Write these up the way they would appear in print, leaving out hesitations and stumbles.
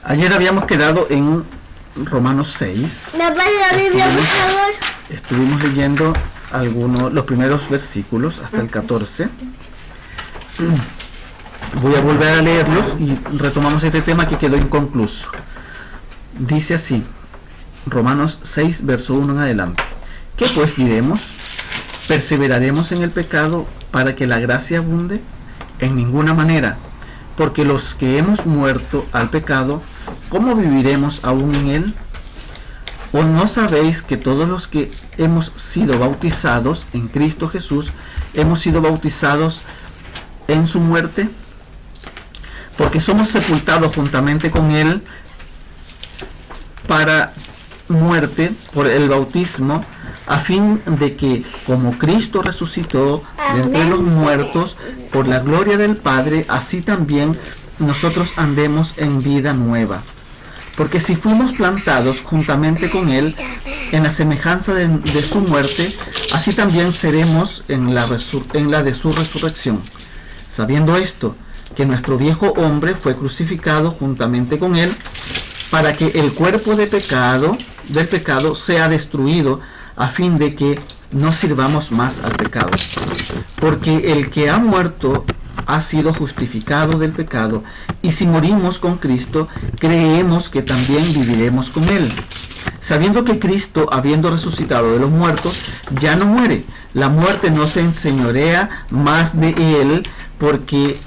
Ayer habíamos quedado en Romanos 6. ¿Me pasa la Biblia, por favor? Estuvimos leyendo los primeros versículos hasta el 14. Voy a volver a leerlos y retomamos este tema que quedó inconcluso. Dice así, Romanos 6, verso 1 en adelante. ¿Qué pues diremos? ¿Perseveraremos en el pecado para que la gracia abunde? En ninguna manera, porque los que hemos muerto al pecado, ¿cómo viviremos aún en él? ¿O no sabéis que todos los que hemos sido bautizados en Cristo Jesús, hemos sido bautizados en su muerte? Porque somos sepultados juntamente con él para muerte por el bautismo, a fin de que, como Cristo resucitó de entre los muertos por la gloria del Padre, así también nosotros andemos en vida nueva. Porque si fuimos plantados juntamente con él en la semejanza de su muerte, así también seremos en la de su resurrección. Sabiendo esto, que nuestro viejo hombre fue crucificado juntamente con él, para que el cuerpo del pecado sea destruido, a fin de que no sirvamos más al pecado. Porque el que ha muerto ha sido justificado del pecado, y si morimos con Cristo, creemos que también viviremos con él. Sabiendo que Cristo, habiendo resucitado de los muertos, ya no muere, la muerte no se enseñorea más de él, porque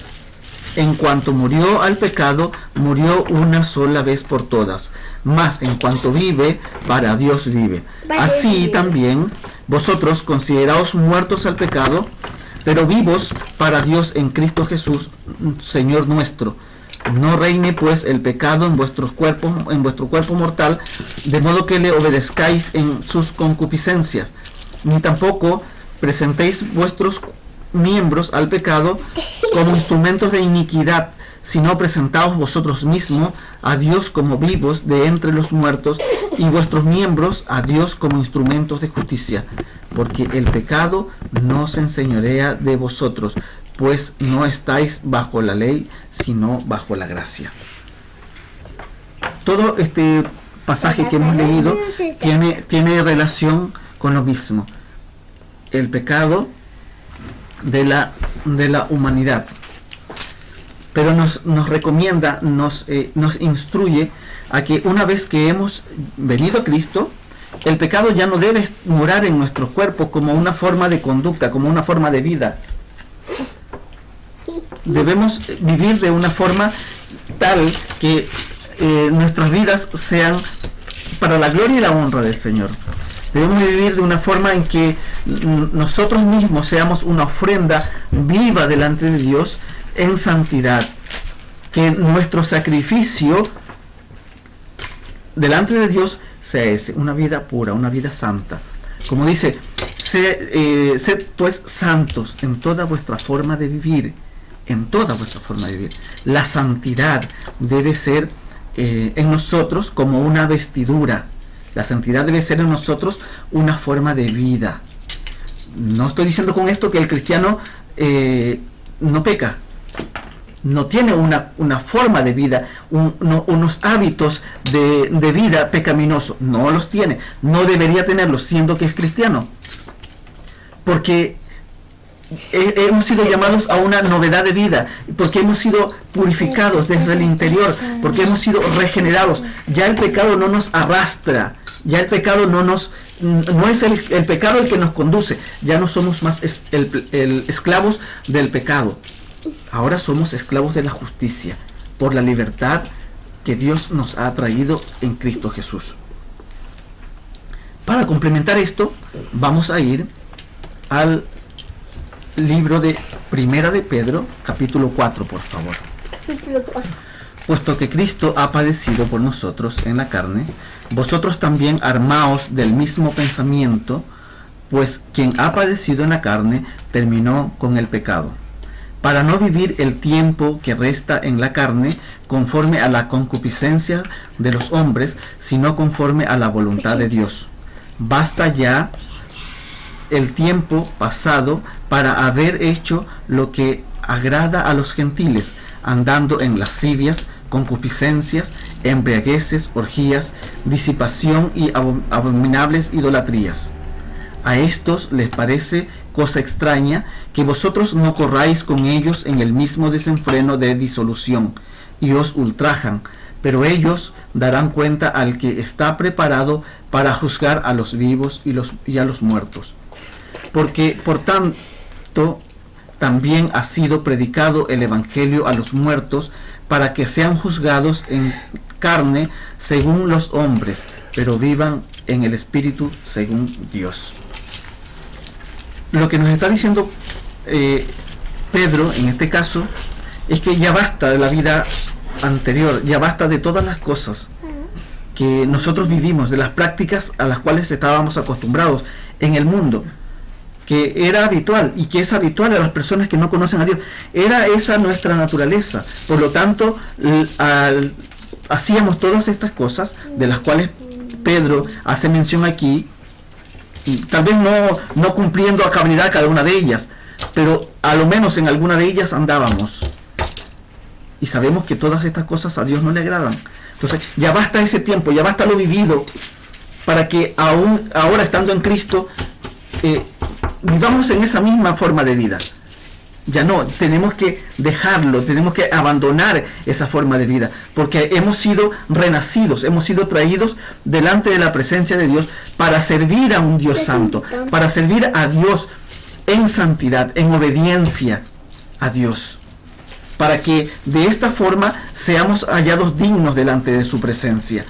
en cuanto murió al pecado, murió una sola vez por todas. Mas en cuanto vive, para Dios vive. Así también vosotros, consideraos muertos al pecado, pero vivos para Dios en Cristo Jesús, Señor nuestro. No reine pues el pecado en vuestro cuerpo mortal, de modo que le obedezcáis en sus concupiscencias, ni tampoco presentéis vuestros miembros al pecado como instrumentos de iniquidad, sino presentaos vosotros mismos a Dios como vivos de entre los muertos, y vuestros miembros a Dios como instrumentos de justicia. Porque el pecado no se enseñorea de vosotros, pues no estáis bajo la ley, sino bajo la gracia. Todo este pasaje que hemos leído tiene relación con lo mismo. El pecado de la humanidad. Pero nos recomienda, nos instruye a que una vez que hemos venido a Cristo, el pecado ya no debe morar en nuestro cuerpo como una forma de conducta, como una forma de vida. Debemos vivir de una forma tal que nuestras vidas sean para la gloria y la honra del Señor. Debemos vivir de una forma en que nosotros mismos seamos una ofrenda viva delante de Dios en santidad. Que nuestro sacrificio delante de Dios sea ese, una vida pura, una vida santa. Como dice, sed pues santos en toda vuestra forma de vivir, en toda vuestra forma de vivir. La santidad debe ser en nosotros como una vestidura. La santidad debe ser en nosotros una forma de vida. No estoy diciendo con esto que el cristiano no peca, no tiene una forma de vida, unos hábitos de vida pecaminosos. No los tiene, no debería tenerlos siendo que es cristiano. Porque hemos sido llamados a una novedad de vida, porque hemos sido purificados desde el interior, porque hemos sido regenerados. Ya el pecado no nos arrastra, ya el pecado no es el pecado el que nos conduce, ya no somos más esclavos del pecado. Ahora somos esclavos de la justicia, por la libertad que Dios nos ha traído en Cristo Jesús. Para complementar esto, vamos a ir al libro de Primera de Pedro, capítulo 4, por favor. Capítulo 4. Puesto que Cristo ha padecido por nosotros en la carne, vosotros también armaos del mismo pensamiento, pues quien ha padecido en la carne terminó con el pecado, para no vivir el tiempo que resta en la carne conforme a la concupiscencia de los hombres, sino conforme a la voluntad de Dios. Basta ya el tiempo pasado para haber hecho lo que agrada a los gentiles, andando en lascivias, concupiscencias, embriagueces, orgías, disipación y abominables idolatrías. A estos les parece cosa extraña que vosotros no corráis con ellos en el mismo desenfreno de disolución, y os ultrajan, pero ellos darán cuenta al que está preparado para juzgar a los vivos y a los muertos. Porque, por tanto, también ha sido predicado el Evangelio a los muertos, para que sean juzgados en carne según los hombres, pero vivan en el Espíritu según Dios. Lo que nos está diciendo Pedro, en este caso, es que ya basta de la vida anterior, ya basta de todas las cosas que nosotros vivimos, de las prácticas a las cuales estábamos acostumbrados en el mundo, que era habitual y que es habitual a las personas que no conocen a Dios. Era esa nuestra naturaleza. Por lo tanto, hacíamos todas estas cosas de las cuales Pedro hace mención aquí, y tal vez no cumpliendo a cabalidad cada una de ellas, pero a lo menos en alguna de ellas andábamos. Y sabemos que todas estas cosas a Dios no le agradan. Entonces, ya basta ese tiempo, ya basta lo vivido, para que aún ahora estando en Cristo, vivamos en esa misma forma de vida. Ya no, tenemos que dejarlo, tenemos que abandonar esa forma de vida, porque hemos sido renacidos, hemos sido traídos delante de la presencia de Dios para servir a un Dios santo, para servir a Dios en santidad, en obediencia a Dios, para que de esta forma seamos hallados dignos delante de su presencia.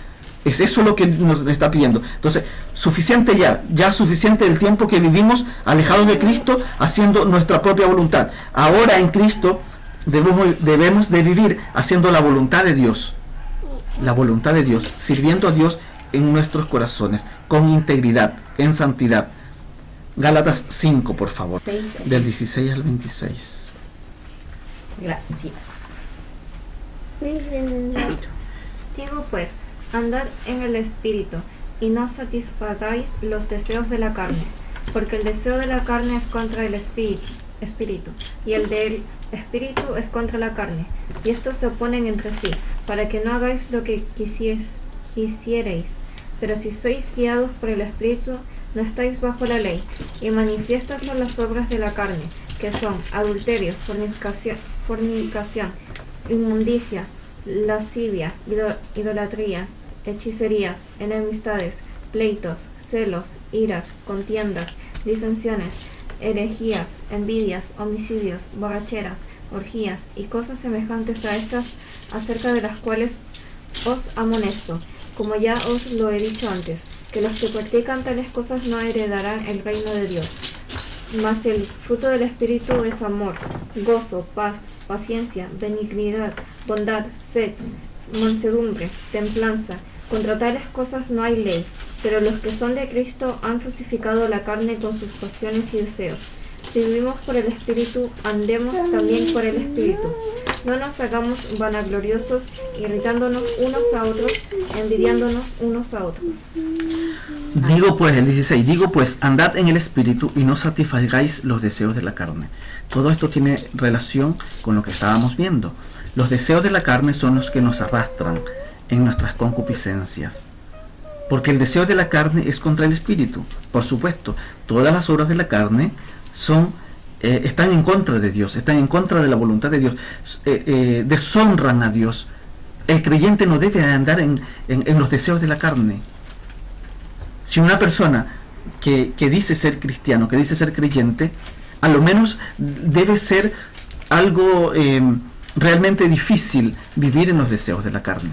Es eso lo que nos está pidiendo. Entonces, suficiente ya suficiente el tiempo que vivimos alejados de Cristo, haciendo nuestra propia voluntad. Ahora en Cristo debemos de vivir haciendo la voluntad de Dios, sirviendo a Dios en nuestros corazones, con integridad, en santidad. Gálatas 5, por favor, del 16 al 26. Gracias. Digo pues, andad en el Espíritu, y no satisfagáis los deseos de la carne, porque el deseo de la carne es contra el Espíritu, y el del Espíritu es contra la carne, y estos se oponen entre sí, para que no hagáis lo que quisierais. Pero si sois guiados por el Espíritu, no estáis bajo la ley. Y manifiestas son las obras de la carne, que son adulterio, fornicación, inmundicia, lascivia, idolatría, hechicerías, enemistades, pleitos, celos, iras, contiendas, disensiones, herejías, envidias, homicidios, borracheras, orgías y cosas semejantes a estas, acerca de las cuales os amonesto, como ya os lo he dicho antes, que los que practican tales cosas no heredarán el reino de Dios. Mas el fruto del Espíritu es amor, gozo, paz, paciencia, benignidad, bondad, fe, mansedumbre, templanza. Contra tales cosas no hay ley, pero los que son de Cristo han crucificado la carne con sus pasiones y deseos. Si vivimos por el Espíritu, andemos también por el Espíritu. No nos hagamos vanagloriosos, irritándonos unos a otros, envidiándonos unos a otros. Digo pues, el 16, andad en el Espíritu y no satisfagáis los deseos de la carne. Todo esto tiene relación con lo que estábamos viendo. Los deseos de la carne son los que nos arrastran en nuestras concupiscencias, porque el deseo de la carne es contra el Espíritu. Por supuesto, todas las obras de la carne están en contra de Dios, están en contra de la voluntad de Dios, deshonran a Dios. El creyente no debe andar en los deseos de la carne. Si una persona que dice ser cristiano, que dice ser creyente, a lo menos debe ser algo realmente difícil vivir en los deseos de la carne,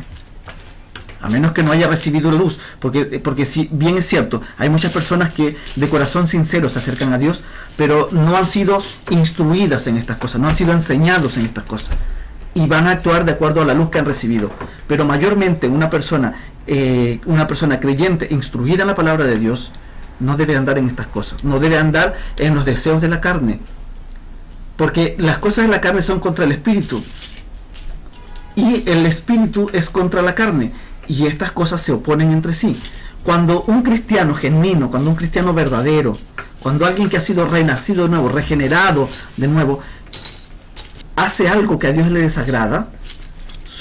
a menos que no haya recibido luz, porque si bien es cierto, hay muchas personas que de corazón sincero se acercan a Dios, pero no han sido instruidas en estas cosas, no han sido enseñados en estas cosas, y van a actuar de acuerdo a la luz que han recibido. Pero mayormente una persona creyente, instruida en la palabra de Dios, no debe andar en estas cosas, no debe andar en los deseos de la carne, porque las cosas de la carne son contra el Espíritu, y el Espíritu es contra la carne, y estas cosas se oponen entre sí. Cuando un cristiano genuino, cuando un cristiano verdadero, cuando alguien que ha sido renacido de nuevo, regenerado de nuevo, hace algo que a Dios le desagrada,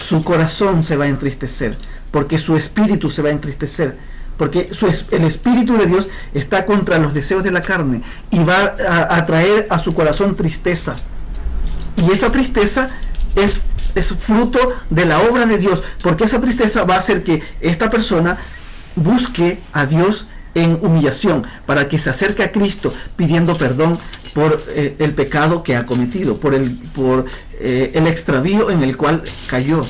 su corazón se va a entristecer, porque su espíritu se va a entristecer, porque el espíritu de Dios está contra los deseos de la carne y va a traer a su corazón tristeza, y esa tristeza es fruto de la obra de Dios, porque esa tristeza va a hacer que esta persona busque a Dios en humillación, para que se acerque a Cristo pidiendo perdón por el pecado que ha cometido, por el extravío en el cual cayó.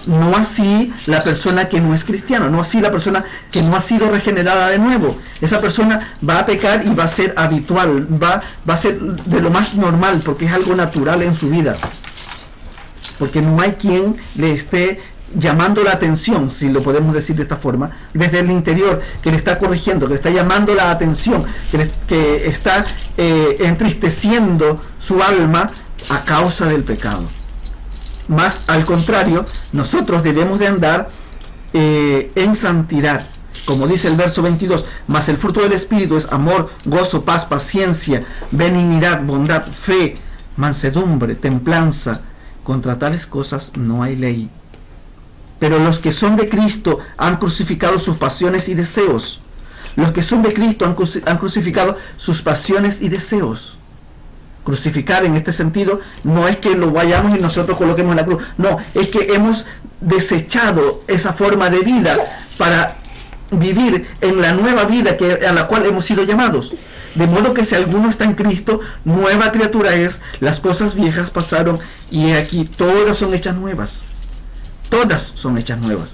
No así la persona que no es cristiana, no así la persona que no ha sido regenerada de nuevo. Esa persona va a pecar y va a ser habitual, va a ser de lo más normal, porque es algo natural en su vida, porque no hay quien le esté llamando la atención, si lo podemos decir de esta forma, desde el interior, que le está corrigiendo, que le está llamando la atención, que está entristeciendo su alma a causa del pecado. Más al contrario, nosotros debemos de andar en santidad, como dice el verso 22, mas el fruto del Espíritu es amor, gozo, paz, paciencia, benignidad, bondad, fe, mansedumbre, templanza. Contra tales cosas no hay ley. Pero los que son de Cristo han crucificado sus pasiones y deseos. Los que son de Cristo han crucificado sus pasiones y deseos. Crucificar en este sentido no es que lo vayamos y nosotros coloquemos en la cruz. No, es que hemos desechado esa forma de vida para vivir en la nueva vida a la cual hemos sido llamados. De modo que si alguno está en Cristo, nueva criatura es, las cosas viejas pasaron y he aquí todas son hechas nuevas. Todas son hechas nuevas.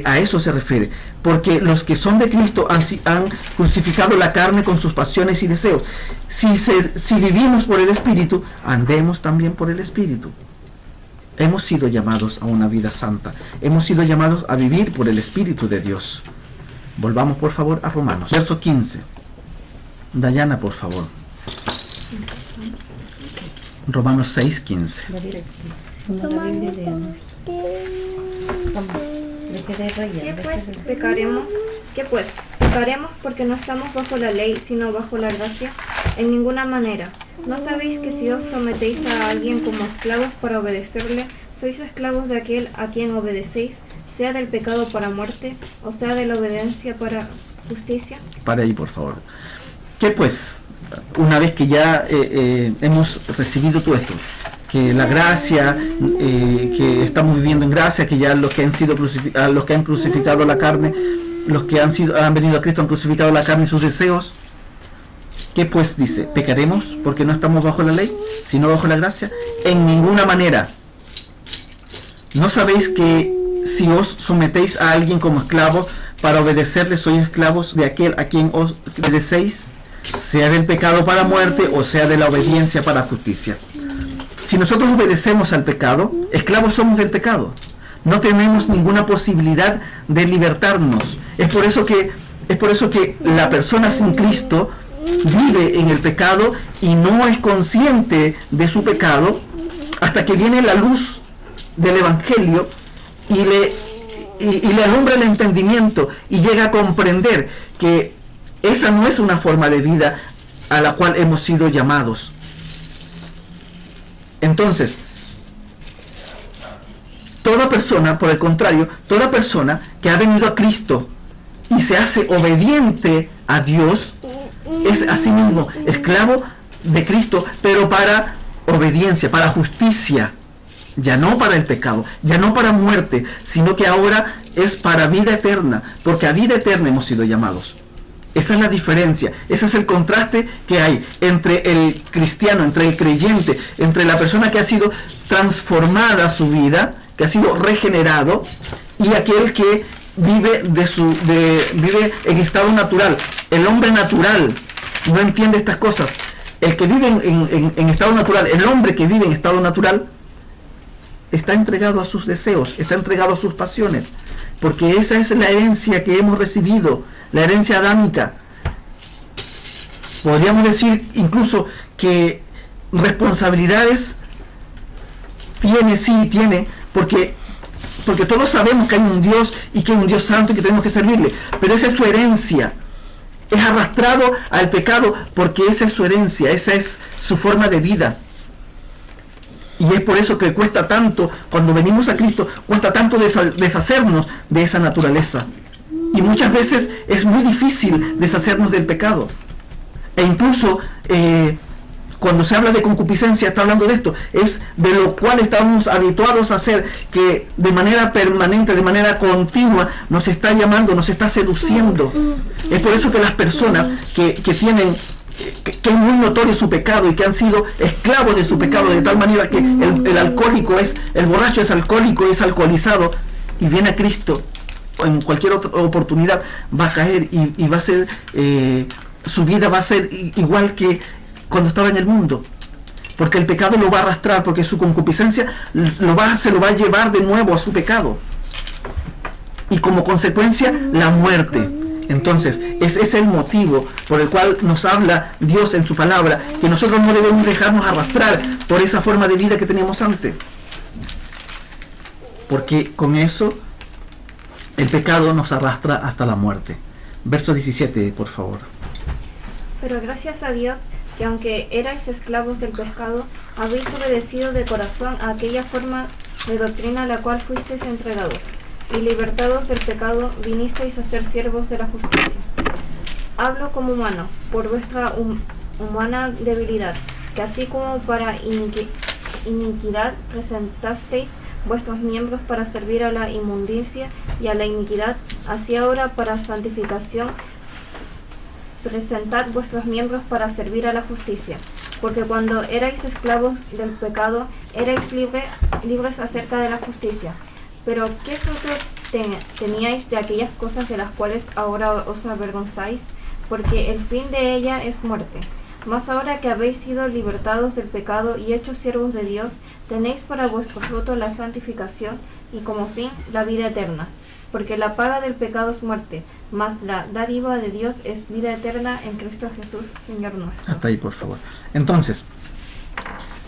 A eso se refiere. Porque los que son de Cristo han crucificado la carne con sus pasiones y deseos. Si vivimos por el Espíritu, andemos también por el Espíritu. Hemos sido llamados a una vida santa. Hemos sido llamados a vivir por el Espíritu de Dios. Volvamos por favor a Romanos. Verso 15. Dayana, por favor. Romanos 6:15. ¿Qué pues? ¿Pecaremos porque no estamos bajo la ley, sino bajo la gracia? En ninguna manera. ¿No sabéis que si os sometéis a alguien como esclavos para obedecerle, sois esclavos de aquel a quien obedecéis, sea del pecado para muerte, o sea de la obediencia para justicia? Para ahí, por favor. ¿Qué pues? Una vez que ya hemos recibido todo esto, que la gracia, que estamos viviendo en gracia, que ya los que han crucificado la carne, los que han venido a Cristo han crucificado la carne y sus deseos. ¿Qué pues dice? ¿Pecaremos porque no estamos bajo la ley, sino bajo la gracia? En ninguna manera. ¿No sabéis que si os sometéis a alguien como esclavos para obedecerle, sois esclavos de aquel a quien os obedecéis, sea del pecado para muerte o sea de la obediencia para justicia? Si nosotros obedecemos al pecado, esclavos somos del pecado. No tenemos ninguna posibilidad de libertarnos. Es por eso que la persona sin Cristo vive en el pecado y no es consciente de su pecado hasta que viene la luz del Evangelio y le alumbra el entendimiento y llega a comprender que esa no es una forma de vida a la cual hemos sido llamados. Entonces, toda persona, por el contrario, toda persona que ha venido a Cristo y se hace obediente a Dios, es asimismo esclavo de Cristo, pero para obediencia, para justicia, ya no para el pecado, ya no para muerte, sino que ahora es para vida eterna, porque a vida eterna hemos sido llamados. Esa es la diferencia, ese es el contraste que hay entre el cristiano, entre el creyente, entre la persona que ha sido transformada su vida, que ha sido regenerado, y aquel que vive vive en estado natural. El hombre natural no entiende estas cosas. El que vive en estado natural, el hombre que vive en estado natural, está entregado a sus deseos, está entregado a sus pasiones, porque esa es la herencia que hemos recibido, la herencia adámica. Podríamos decir incluso que responsabilidades tiene, porque todos sabemos que hay un Dios y que hay un Dios santo y que tenemos que servirle, pero esa es su herencia. Es arrastrado al pecado porque esa es su herencia, esa es su forma de vida. Y es por eso que cuesta tanto, cuando venimos a Cristo, cuesta tanto deshacernos de esa naturaleza. Y muchas veces es muy difícil deshacernos del pecado. E incluso cuando se habla de concupiscencia, está hablando de esto, es de lo cual estamos habituados a hacer, que de manera permanente, de manera continua, nos está llamando, nos está seduciendo. Es por eso que las personas que tienen, que es muy notorio su pecado y que han sido esclavos de su pecado, de tal manera que el alcohólico el borracho es alcohólico, es alcoholizado, y viene a Cristo, en cualquier otra oportunidad va a caer y va a ser, su vida va a ser igual que cuando estaba en el mundo, porque el pecado lo va a arrastrar, porque su concupiscencia se lo va a llevar de nuevo a su pecado, y como consecuencia la muerte. Entonces, ese es el motivo por el cual nos habla Dios en su palabra, que nosotros no debemos dejarnos arrastrar por esa forma de vida que teníamos antes, porque con eso el pecado nos arrastra hasta la muerte. Verso 17, por favor. Pero gracias a Dios, que aunque erais esclavos del pecado, habéis obedecido de corazón a aquella forma de doctrina a la cual fuisteis entregados, y libertados del pecado, vinisteis a ser siervos de la justicia. Hablo como humano, por vuestra humana debilidad, que así como para iniquidad presentasteis vuestros miembros para servir a la inmundicia y a la iniquidad, así ahora para santificación presentad vuestros miembros para servir a la justicia. Porque cuando erais esclavos del pecado, erais libres acerca de la justicia. Pero ¿qué fruto teníais de aquellas cosas de las cuales ahora os avergonzáis? Porque el fin de ella es muerte. Mas ahora que habéis sido libertados del pecado y hechos siervos de Dios, tenéis para vuestro fruto la santificación y como fin la vida eterna. Porque la paga del pecado es muerte, mas la dádiva de Dios es vida eterna en Cristo Jesús, Señor nuestro. Hasta ahí, por favor. Entonces,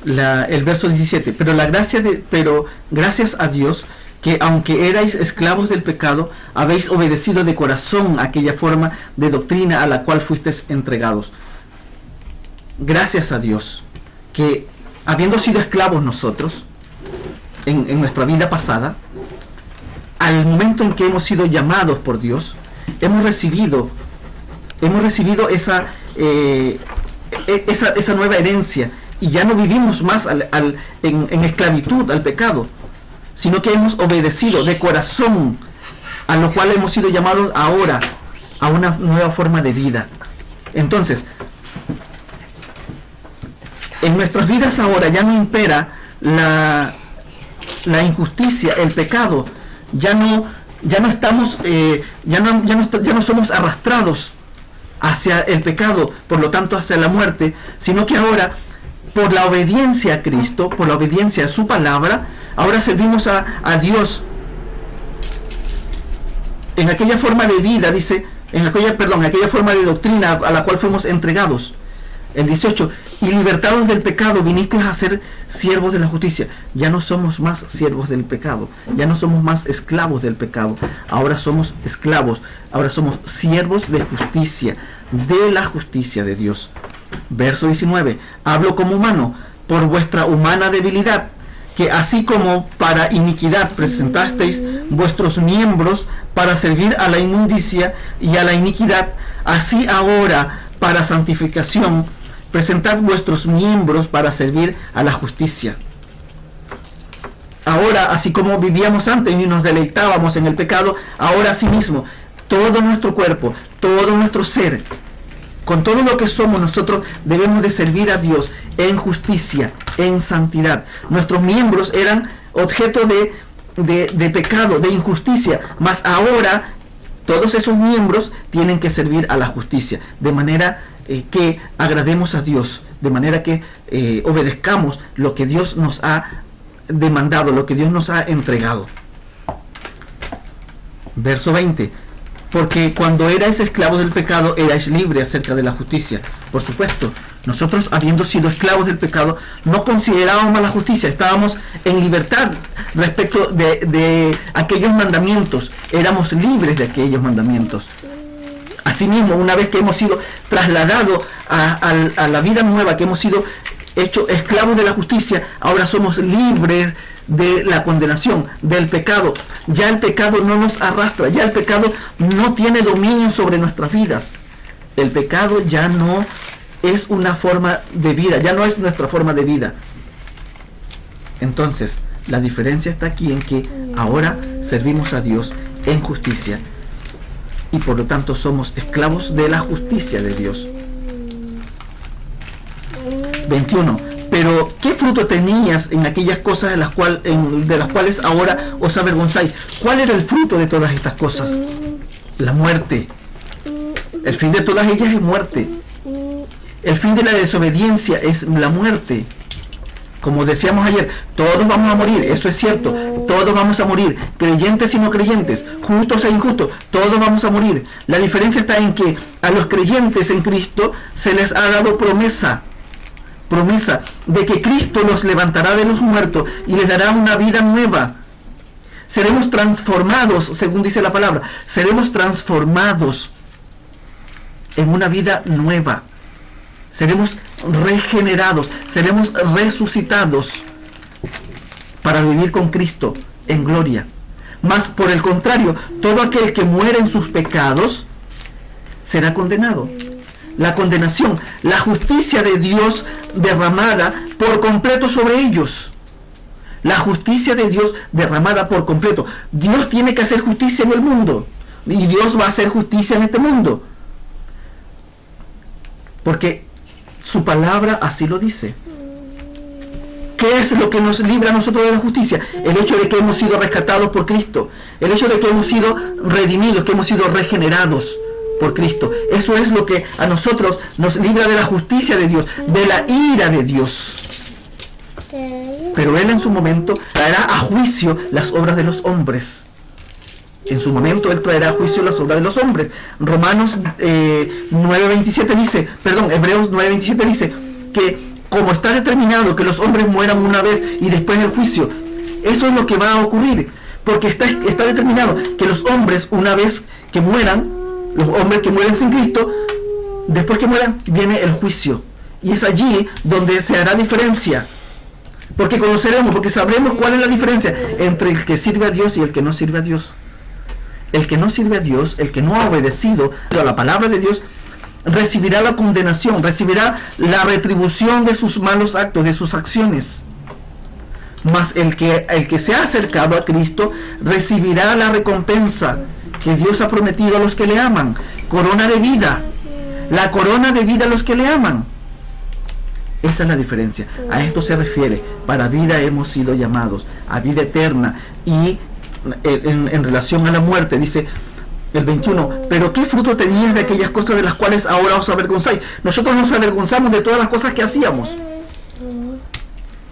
el verso 17, pero gracias a Dios, que aunque erais esclavos del pecado, habéis obedecido de corazón aquella forma de doctrina a la cual fuisteis entregados. Gracias a Dios, que habiendo sido esclavos nosotros, en nuestra vida pasada, al momento en que hemos sido llamados por Dios, hemos recibido esa nueva herencia, y ya no vivimos más en esclavitud al pecado, sino que hemos obedecido de corazón, a lo cual hemos sido llamados ahora a una nueva forma de vida. Entonces, en nuestras vidas ahora ya no impera la injusticia, el pecado. Ya no somos arrastrados hacia el pecado, por lo tanto hacia la muerte, sino que ahora, por la obediencia a Cristo, por la obediencia a su palabra, ahora servimos a Dios en aquella forma de vida, en aquella forma de doctrina a la cual fuimos entregados. El 18, y libertados del pecado, vinisteis a ser siervos de la justicia. Ya no somos más siervos del pecado, ya no somos más esclavos del pecado, ahora somos esclavos, ahora somos siervos de justicia, de la justicia de Dios. Verso 19, hablo como humano, por vuestra humana debilidad, que así como para iniquidad presentasteis vuestros miembros para servir a la inmundicia y a la iniquidad, así ahora para santificación presentad vuestros miembros para servir a la justicia. Ahora, así como vivíamos antes y nos deleitábamos en el pecado, ahora asimismo, todo nuestro cuerpo, todo nuestro ser, con todo lo que somos, nosotros debemos de servir a Dios en justicia, en santidad. Nuestros miembros eran objeto de pecado, de injusticia, mas ahora todos esos miembros tienen que servir a la justicia, de manera que agrademos a Dios, de manera que obedezcamos lo que Dios nos ha demandado, lo que Dios nos ha entregado. Verso 20, porque cuando erais esclavos del pecado, erais libres acerca de la justicia. Por supuesto, nosotros, habiendo sido esclavos del pecado, no considerábamos la justicia, estábamos en libertad respecto de aquellos mandamientos, éramos libres de aquellos mandamientos. Asimismo, una vez que hemos sido trasladados a la vida nueva, que hemos sido hecho esclavos de la justicia, ahora somos libres de la condenación, del pecado. Ya el pecado no nos arrastra, ya el pecado no tiene dominio sobre nuestras vidas. El pecado ya no es una forma de vida, ya no es nuestra forma de vida. Entonces, la diferencia está aquí en que ahora servimos a Dios en justicia y por lo tanto somos esclavos de la justicia de Dios. 21. Pero ¿qué fruto tenías en aquellas cosas de las cuales ahora os avergonzáis? ¿Cuál era el fruto de todas estas cosas? La muerte. El fin de todas ellas es muerte. El fin de la desobediencia es la muerte. Como decíamos ayer, todos vamos a morir, eso es cierto, todos vamos a morir, creyentes y no creyentes, justos e injustos, todos vamos a morir. La diferencia está en que a los creyentes en Cristo se les ha dado promesa de que Cristo los levantará de los muertos y les dará una vida nueva. Seremos transformados, según dice la palabra, seremos transformados en una vida nueva. Seremos regenerados, seremos resucitados para vivir con Cristo en gloria. Mas por el contrario, todo aquel que muere en sus pecados será condenado. La condenación, la justicia de Dios derramada por completo sobre ellos. La justicia de Dios derramada por completo. Dios tiene que hacer justicia en el mundo y Dios va a hacer justicia en este mundo, porque su palabra así lo dice. ¿Qué es lo que nos libra a nosotros de la justicia? El hecho de que hemos sido rescatados por Cristo, el hecho de que hemos sido redimidos, que hemos sido regenerados por Cristo. Eso es lo que a nosotros nos libra de la justicia de Dios, de la ira de Dios. Pero Él en su momento traerá a juicio las obras de los hombres. En su momento Él traerá a juicio las obras de los hombres. Hebreos 9:27 dice que como está determinado que los hombres mueran una vez y después el juicio, eso es lo que va a ocurrir, porque está determinado que los hombres, una vez que mueran, los hombres que mueren sin Cristo, después que mueran viene el juicio, y es allí donde se hará diferencia, porque conoceremos, porque sabremos cuál es la diferencia entre el que sirve a Dios y el que no sirve a Dios. El que no sirve a Dios, el que no ha obedecido a la palabra de Dios, recibirá la condenación, recibirá la retribución de sus malos actos, de sus acciones. Mas el que se ha acercado a Cristo recibirá la recompensa que Dios ha prometido a los que le aman, corona de vida, la corona de vida a los que le aman. Esa es la diferencia, a esto se refiere. Para vida hemos sido llamados, a vida eterna. Y en relación a la muerte, dice el 21, pero ¿qué fruto teníais de aquellas cosas de las cuales ahora os avergonzáis? Nosotros nos avergonzamos de todas las cosas que hacíamos.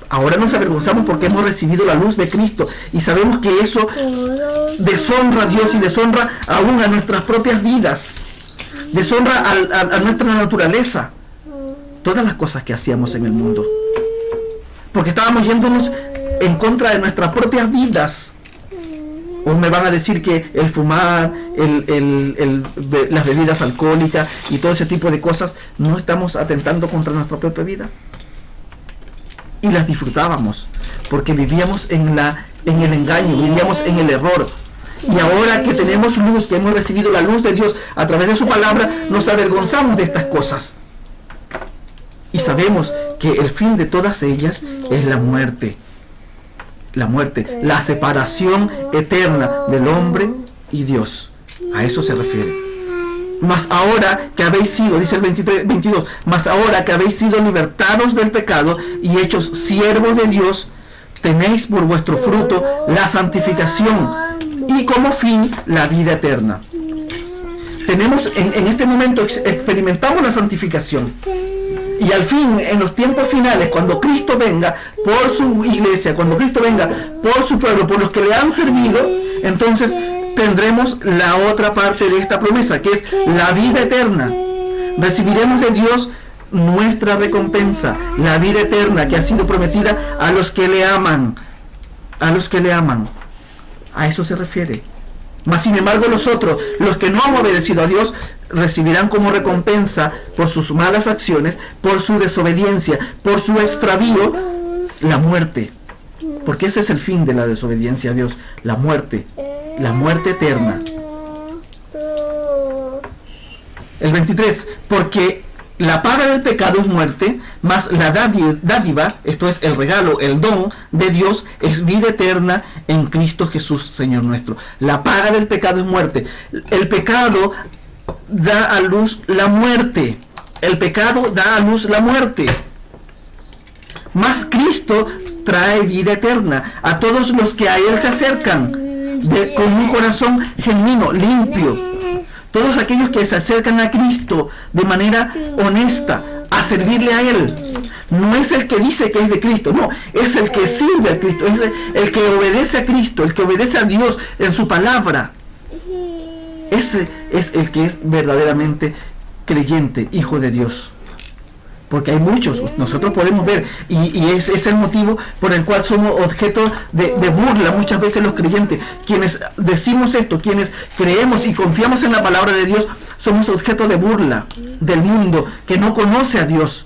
Ahora nos avergonzamos porque hemos recibido la luz de Cristo y sabemos que eso deshonra a Dios y deshonra aún a nuestras propias vidas, deshonra a nuestra naturaleza, todas las cosas que hacíamos en el mundo, porque estábamos yéndonos en contra de nuestras propias vidas. O me van a decir que el fumar, las bebidas alcohólicas y todo ese tipo de cosas, no estamos atentando contra nuestra propia vida. Y las disfrutábamos, porque vivíamos en el engaño, vivíamos en el error. Y ahora que tenemos luz, que hemos recibido la luz de Dios a través de su palabra, nos avergonzamos de estas cosas. Y sabemos que el fin de todas ellas es la muerte. La muerte, la separación eterna del hombre y Dios. A eso se refiere. Mas ahora que habéis sido, dice el 22, mas ahora que habéis sido libertados del pecado y hechos siervos de Dios, tenéis por vuestro fruto la santificación y como fin la vida eterna. Tenemos en este momento experimentamos la santificación. Y al fin, en los tiempos finales, cuando Cristo venga por su iglesia, cuando Cristo venga por su pueblo, por los que le han servido, entonces tendremos la otra parte de esta promesa, que es la vida eterna. Recibiremos de Dios nuestra recompensa, la vida eterna que ha sido prometida a los que le aman. A los que le aman. A eso se refiere. Mas sin embargo los otros, los que no han obedecido a Dios, recibirán como recompensa por sus malas acciones, por su desobediencia, por su extravío, la muerte. Porque ese es el fin de la desobediencia a Dios, la muerte eterna. El 23, porque la paga del pecado es muerte, mas la dádiva, esto es el regalo, el don de Dios, es vida eterna en Cristo Jesús, Señor nuestro. La paga del pecado es muerte. El pecado da a luz la muerte. El pecado da a luz la muerte. Mas Cristo trae vida eterna a todos los que a Él se acercan con un corazón genuino, limpio. Todos aquellos que se acercan a Cristo de manera honesta, a servirle a Él. No es el que dice que es de Cristo, no, es el que sirve a Cristo, es el que obedece a Cristo, el que obedece a Dios en su palabra. Ese es el que es verdaderamente creyente, hijo de Dios. Porque hay muchos, nosotros podemos ver, y ese es el motivo por el cual somos objeto de burla muchas veces los creyentes. Quienes decimos esto, quienes creemos y confiamos en la palabra de Dios, somos objeto de burla del mundo que no conoce a Dios.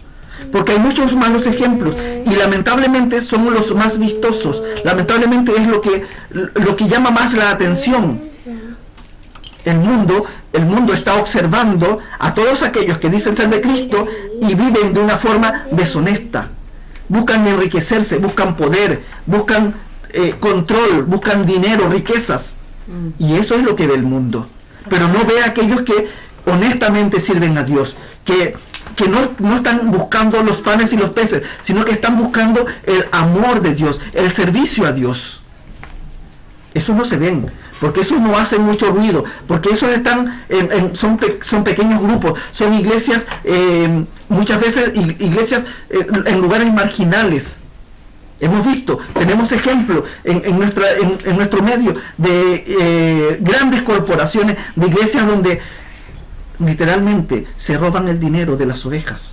Porque hay muchos malos ejemplos y lamentablemente somos los más vistosos. Lamentablemente es lo que llama más la atención. El mundo está observando a todos aquellos que dicen ser de Cristo y viven de una forma deshonesta. Buscan enriquecerse, buscan poder, buscan control, buscan dinero, riquezas. Y eso es lo que ve el mundo. Pero no ve a aquellos que honestamente sirven a Dios, que no están buscando los panes y los peces, sino que están buscando el amor de Dios, el servicio a Dios. Eso no se ven, porque eso no hace mucho ruido, porque esos están son pequeños grupos, son iglesias, muchas veces iglesias en lugares marginales. Hemos visto, tenemos ejemplos en nuestro medio de grandes corporaciones, de iglesias donde literalmente se roban el dinero de las ovejas.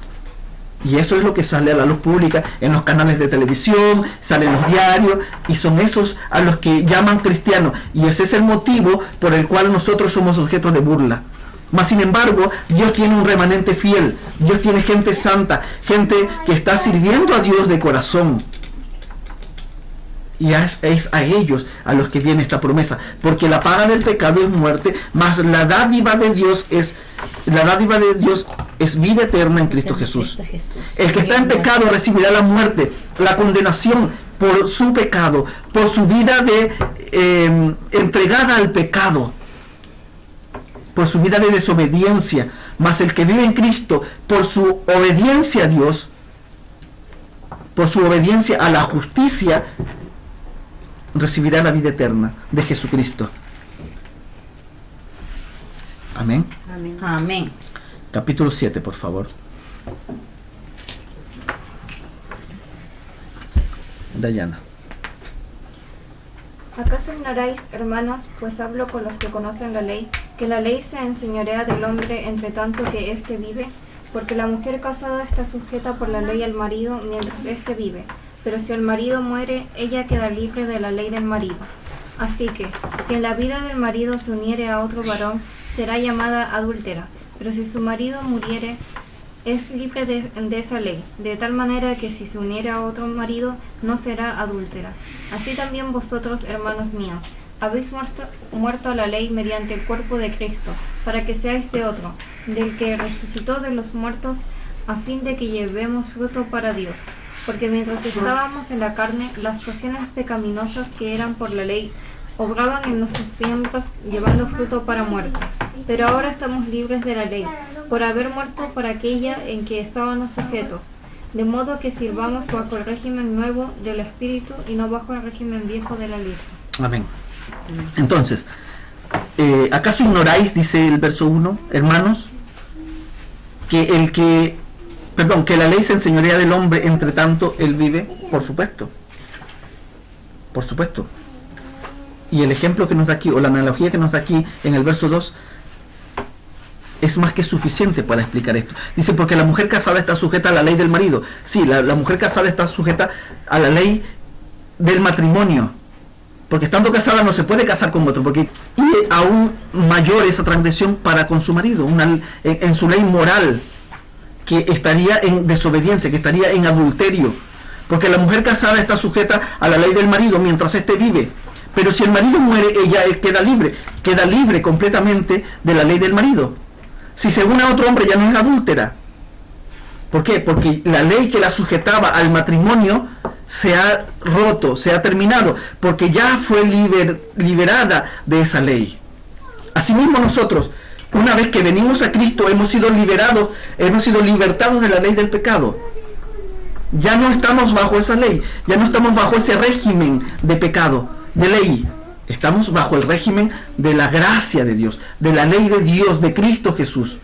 Y eso es lo que sale a la luz pública en los canales de televisión, sale en los diarios, y son esos a los que llaman cristianos. Y ese es el motivo por el cual nosotros somos objeto de burla. Mas sin embargo, Dios tiene un remanente fiel, Dios tiene gente santa, gente que está sirviendo a Dios de corazón. Y es a ellos a los que viene esta promesa, porque la paga del pecado es muerte, mas la dádiva de Dios es vida eterna en Cristo Jesús. El que está en pecado recibirá la muerte, la condenación por su pecado, por su vida entregada al pecado, por su vida de desobediencia. Mas el que vive en Cristo, por su obediencia a Dios, por su obediencia a la justicia, recibirá la vida eterna de Jesucristo. Amén. Amén. Amén. Capítulo 7, por favor. Dayana. ¿Acaso ignoráis, hermanos, pues hablo con los que conocen la ley, que la ley se enseñorea del hombre entre tanto que éste vive? Porque la mujer casada está sujeta por la ley al marido mientras éste vive. Pero si el marido muere, ella queda libre de la ley del marido. Así que en la vida del marido se uniere a otro varón, será llamada adúltera. Pero si su marido muriere, es libre de esa ley, de tal manera que si se uniere a otro marido, no será adúltera. Así también vosotros, hermanos míos, habéis muerto a la ley mediante el cuerpo de Cristo, para que seáis de otro, del que resucitó de los muertos, a fin de que llevemos fruto para Dios. Porque mientras estábamos en la carne, las pasiones pecaminosas que eran por la ley obraban en nuestros miembros, llevando fruto para muerte. Pero ahora estamos libres de la ley, por haber muerto para aquella en que estábamos sujetos, de modo que sirvamos bajo el régimen nuevo del Espíritu y no bajo el régimen viejo de la ley. Amén. Entonces, ¿acaso ignoráis, dice el verso 1, hermanos, que la ley se enseñorea del hombre entre tanto él vive? Por supuesto. Y el ejemplo que nos da aquí, o la analogía que nos da aquí en el verso 2, es más que suficiente para explicar esto. Dice, porque la mujer casada está sujeta a la ley del marido. Sí, la mujer casada está sujeta a la ley del matrimonio. porque estando casada no se puede casar con otro, porque y aún mayor esa transgresión para con su marido, en su ley moral, que estaría en desobediencia, que estaría en adulterio, porque la mujer casada está sujeta a la ley del marido mientras éste vive, pero si el marido muere, ella queda libre completamente de la ley del marido. Si se une a otro hombre, ya no es adúltera. ¿Por qué? Porque la ley que la sujetaba al matrimonio se ha roto, se ha terminado, porque ya fue liberada de esa ley. Asimismo nosotros, una vez que venimos a Cristo, hemos sido libertados de la ley del pecado. Ya no estamos bajo esa ley, ya no estamos bajo ese régimen de pecado, de ley. Estamos bajo el régimen de la gracia de Dios, de la ley de Dios, de Cristo Jesús.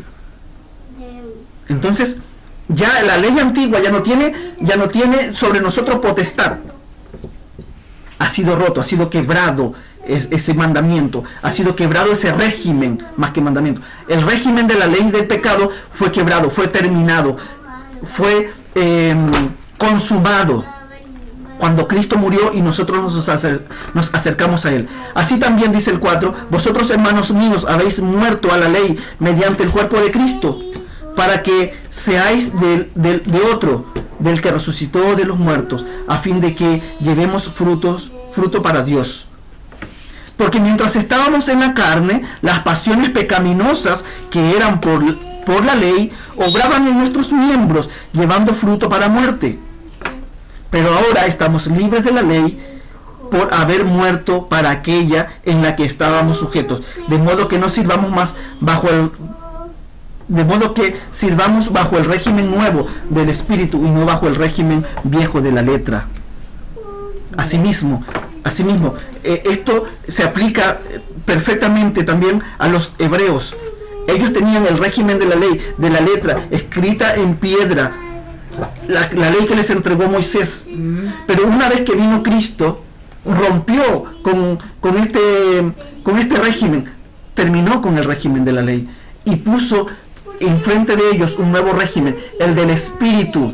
Entonces, ya la ley antigua ya no tiene sobre nosotros potestad. Ha sido roto, ha sido quebrado ese mandamiento, ha sido quebrado ese régimen, más que mandamiento. El régimen de la ley del pecado fue quebrado, fue terminado, fue consumado cuando Cristo murió y nosotros nos acercamos a Él. Así también dice el 4, vosotros, hermanos míos, habéis muerto a la ley mediante el cuerpo de Cristo, para que seáis de otro, del que resucitó de los muertos, a fin de que llevemos fruto para Dios. Porque mientras estábamos en la carne, las pasiones pecaminosas que eran por la ley, obraban en nuestros miembros, llevando fruto para muerte. Pero ahora estamos libres de la ley por haber muerto para aquella en la que estábamos sujetos, de modo que sirvamos bajo el régimen nuevo del Espíritu y no bajo el régimen viejo de la letra. Asimismo, esto se aplica perfectamente también a los hebreos. Ellos tenían el régimen de la ley, de la letra, escrita en piedra, la ley que les entregó Moisés. Pero una vez que vino Cristo, rompió con este régimen, terminó con el régimen de la ley y puso enfrente de ellos un nuevo régimen, el del Espíritu,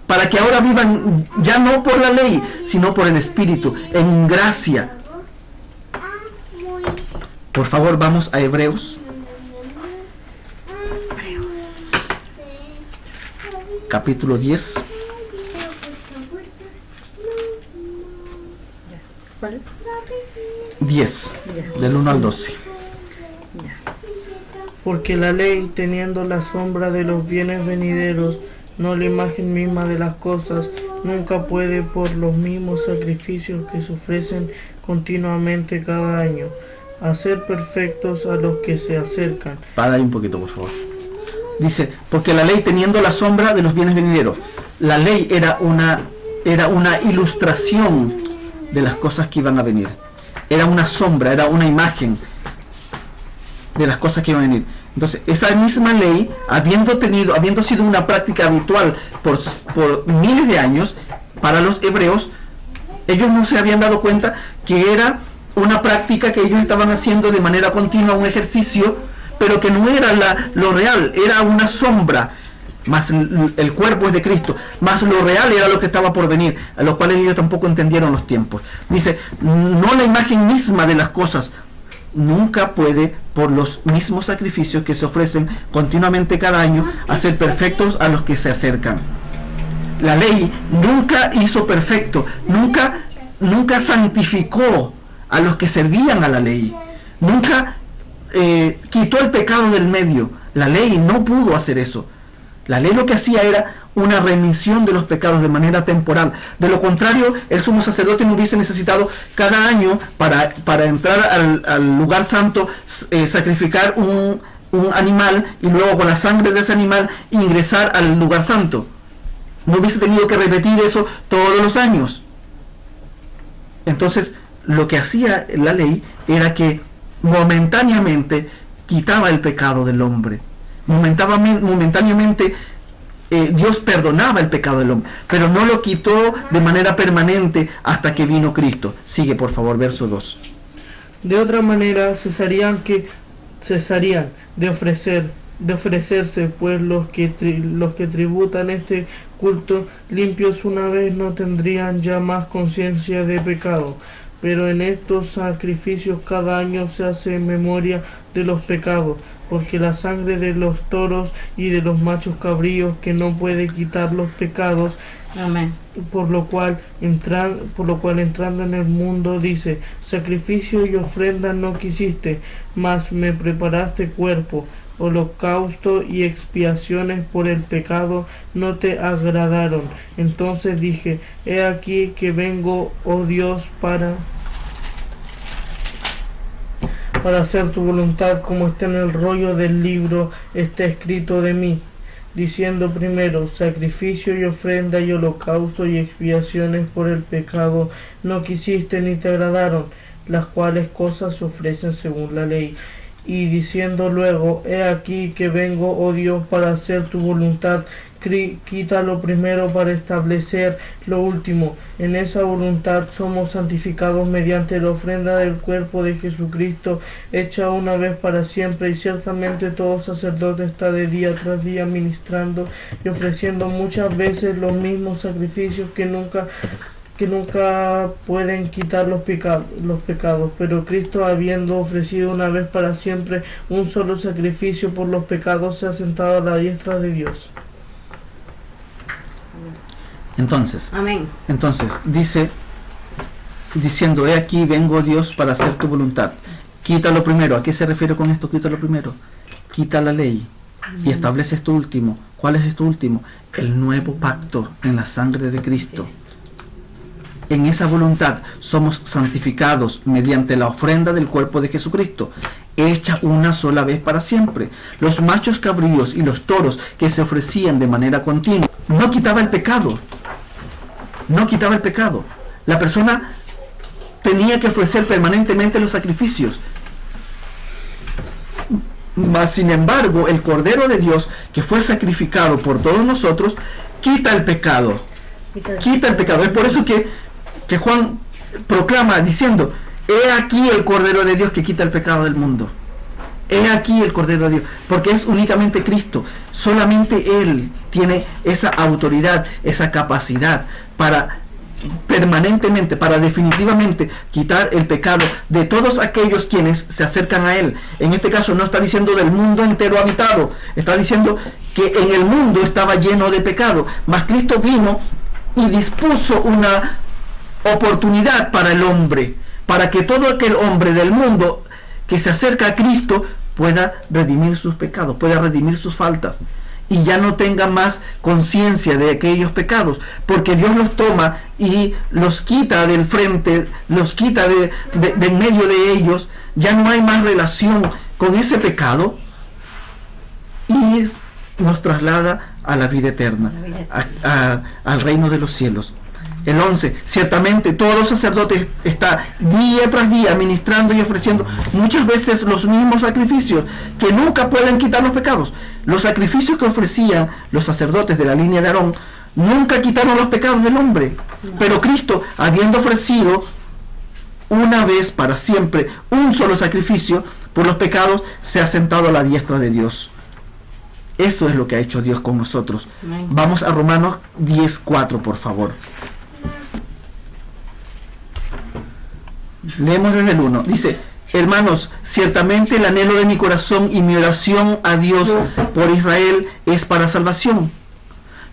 para que ahora vivan ya no por la ley, sino por el Espíritu, en gracia. Por favor, vamos a Hebreos. Capítulo 10. ¿Cuál? 10, del 1 al 12. Porque la ley, teniendo la sombra de los bienes venideros, no la imagen misma de las cosas, nunca puede, por los mismos sacrificios que se ofrecen continuamente cada año, hacer perfectos a los que se acercan. Para ahí un poquito, por favor. Dice, porque la ley, teniendo la sombra de los bienes venideros. La ley era una ilustración de las cosas que iban a venir. Era una sombra, era una imagen de las cosas que iban a venir. Entonces, esa misma ley, habiendo sido una práctica habitual por miles de años para los hebreos, ellos no se habían dado cuenta que era una práctica que ellos estaban haciendo de manera continua, un ejercicio, pero que no era lo real, era una sombra, más el cuerpo es de Cristo, más lo real era lo que estaba por venir, a lo cual ellos tampoco entendieron los tiempos. Dice, no la imagen misma de las cosas, nunca puede, por los mismos sacrificios que se ofrecen continuamente cada año, hacer perfectos a los que se acercan. La ley nunca hizo perfecto, nunca santificó a los que servían a la ley, nunca quitó el pecado del medio. La ley no pudo hacer eso. La ley lo que hacía era una remisión de los pecados de manera temporal. De lo contrario, el sumo sacerdote no hubiese necesitado cada año para entrar al lugar santo, sacrificar un animal y luego con la sangre de ese animal ingresar al lugar santo. No hubiese tenido que repetir eso todos los años. Entonces, lo que hacía la ley era que momentáneamente quitaba el pecado del hombre. Momentáneamente Dios perdonaba el pecado del hombre, pero no lo quitó de manera permanente hasta que vino Cristo. Sigue, por favor, verso 2. De otra manera cesarían de ofrecerse, pues los que tributan este culto limpios una vez no tendrían ya más conciencia de pecado, Pero en estos sacrificios cada año se hace memoria de los pecados, porque la sangre de los toros y de los machos cabríos que no puede quitar los pecados. Amén. Por lo cual entrando en el mundo dice: sacrificio y ofrenda no quisiste, mas me preparaste cuerpo. Holocausto y expiaciones por el pecado no te agradaron. Entonces dije: he aquí que vengo, oh Dios, para hacer tu voluntad, como está en el rollo del libro, está escrito de mí, diciendo primero: sacrificio y ofrenda y holocausto y expiaciones por el pecado no quisiste ni te agradaron, las cuales cosas se ofrecen según la ley. Y diciendo luego: he aquí que vengo, oh Dios, para hacer tu voluntad, quita lo primero para establecer lo último. En esa voluntad somos santificados mediante la ofrenda del cuerpo de Jesucristo, hecha una vez para siempre, y ciertamente todo sacerdote está de día tras día ministrando y ofreciendo muchas veces los mismos sacrificios que nunca pueden quitar los pecados, pero Cristo, habiendo ofrecido una vez para siempre un solo sacrificio por los pecados, se ha sentado a la diestra de Dios. Entonces, Amén. diciendo: he aquí vengo, Dios, para hacer tu voluntad. Quita lo primero. ¿A qué se refiere con esto? Quita lo primero. Quita la ley y establece esto último. ¿Cuál es esto último? El nuevo pacto en la sangre de Cristo. En esa voluntad somos santificados mediante la ofrenda del cuerpo de Jesucristo, hecha una sola vez para siempre. Los machos cabríos y los toros que se ofrecían de manera continua no quitaba el pecado. No quitaba el pecado. La persona tenía que ofrecer permanentemente los sacrificios. Mas sin embargo, el Cordero de Dios, que fue sacrificado por todos nosotros, quita el pecado. Quita el pecado. Es por eso que Juan proclama diciendo: he aquí el Cordero de Dios que quita el pecado del mundo. He aquí el Cordero de Dios, porque es únicamente Cristo. Solamente Él tiene esa autoridad, esa capacidad para permanentemente, para definitivamente quitar el pecado de todos aquellos quienes se acercan a Él. En este caso no está diciendo del mundo entero habitado, está diciendo que en el mundo estaba lleno de pecado, mas Cristo vino y dispuso una oportunidad para el hombre, para que todo aquel hombre del mundo que se acerca a Cristo pueda redimir sus pecados, pueda redimir sus faltas, y ya no tenga más conciencia de aquellos pecados, porque Dios los toma y los quita del frente, los quita de en medio de ellos. Ya no hay más relación con ese pecado y nos traslada a la vida eterna, al reino de los cielos. El 11, ciertamente todo sacerdote está día tras día ministrando y ofreciendo muchas veces los mismos sacrificios que nunca pueden quitar los pecados. Los sacrificios que ofrecían los sacerdotes de la línea de Aarón nunca quitaron los pecados del hombre, pero Cristo, habiendo ofrecido una vez para siempre un solo sacrificio por los pecados, se ha sentado a la diestra de Dios. Eso es lo que ha hecho Dios con nosotros. Vamos a Romanos 10:4, por favor. Leemos desde el 1. Dice: hermanos, ciertamente el anhelo de mi corazón y mi oración a Dios por Israel es para salvación,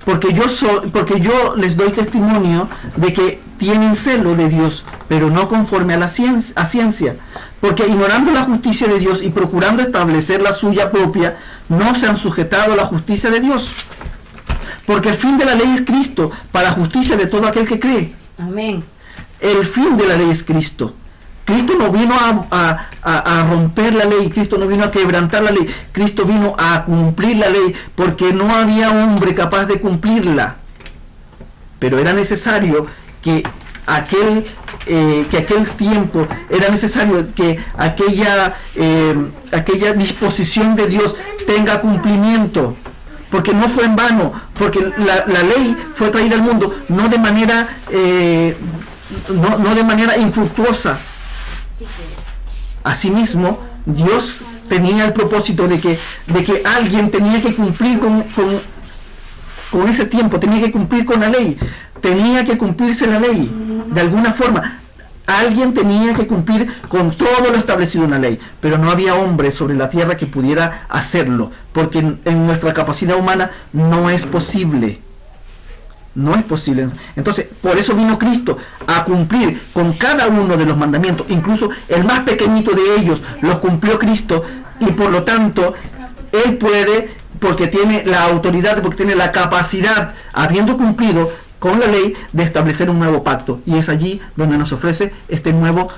porque yo les doy testimonio de que tienen celo de Dios, pero no conforme a la ciencia, porque ignorando la justicia de Dios y procurando establecer la suya propia, no se han sujetado a la justicia de Dios. Porque el fin de la ley es Cristo, para justicia de todo aquel que cree. Amén. El fin de la ley es Cristo. Cristo no vino a romper la ley, Cristo no vino a quebrantar la ley, Cristo vino a cumplir la ley, porque no había hombre capaz de cumplirla. Pero era necesario que aquel tiempo, era necesario que aquella disposición de Dios tenga cumplimiento, porque no fue en vano, porque la ley fue traída al mundo no de manera no de manera infructuosa. Asimismo, Dios tenía el propósito de que alguien tenía que cumplir con ese tiempo, tenía que cumplir con la ley, tenía que cumplirse la ley de alguna forma. Alguien tenía que cumplir con todo lo establecido en la ley, pero no había hombre sobre la tierra que pudiera hacerlo, porque en nuestra capacidad humana no es posible. No es posible. Entonces, por eso vino Cristo a cumplir con cada uno de los mandamientos, incluso el más pequeñito de ellos los cumplió Cristo, y por lo tanto, Él puede, porque tiene la autoridad, porque tiene la capacidad, habiendo cumplido con la ley, de establecer un nuevo pacto, y es allí donde nos ofrece este nuevo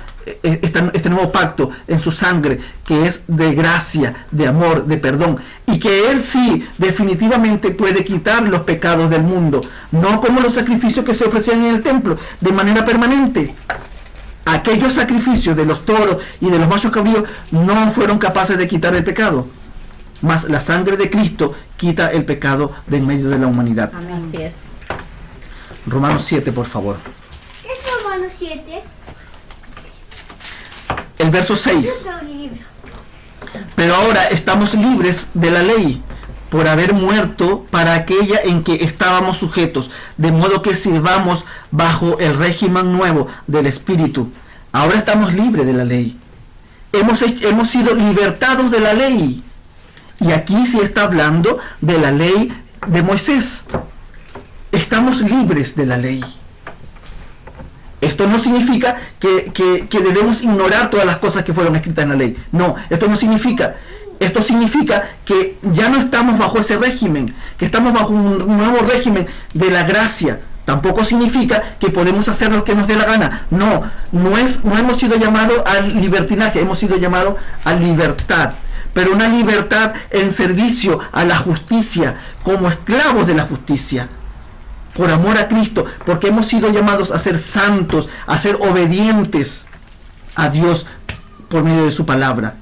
pacto en su sangre, que es de gracia, de amor, de perdón, y que Él sí definitivamente puede quitar los pecados del mundo, no como los sacrificios que se ofrecían en el templo de manera permanente. Aquellos sacrificios de los toros y de los machos cabríos no fueron capaces de quitar el pecado, mas la sangre de Cristo quita el pecado de en medio de la humanidad. Amén. Así es. Romanos 7, por favor. ¿Qué es Romanos 7? El verso 6. Yo soy un libro. Pero ahora estamos libres de la ley, por haber muerto para aquella en que estábamos sujetos, de modo que sirvamos bajo el régimen nuevo del Espíritu. Ahora estamos libres de la ley. Hemos sido libertados de la ley. Y aquí sí está hablando de la ley de Moisés. Estamos libres de la ley. Esto no significa que debemos ignorar todas las cosas que fueron escritas en la ley. No, esto no significa. Esto significa que ya no estamos bajo ese régimen, que estamos bajo un nuevo régimen de la gracia. Tampoco significa que podemos hacer lo que nos dé la gana. No hemos sido llamados al libertinaje, hemos sido llamados a libertad. Pero una libertad en servicio a la justicia, como esclavos de la justicia. Por amor a Cristo, porque hemos sido llamados a ser santos, a ser obedientes a Dios por medio de su palabra.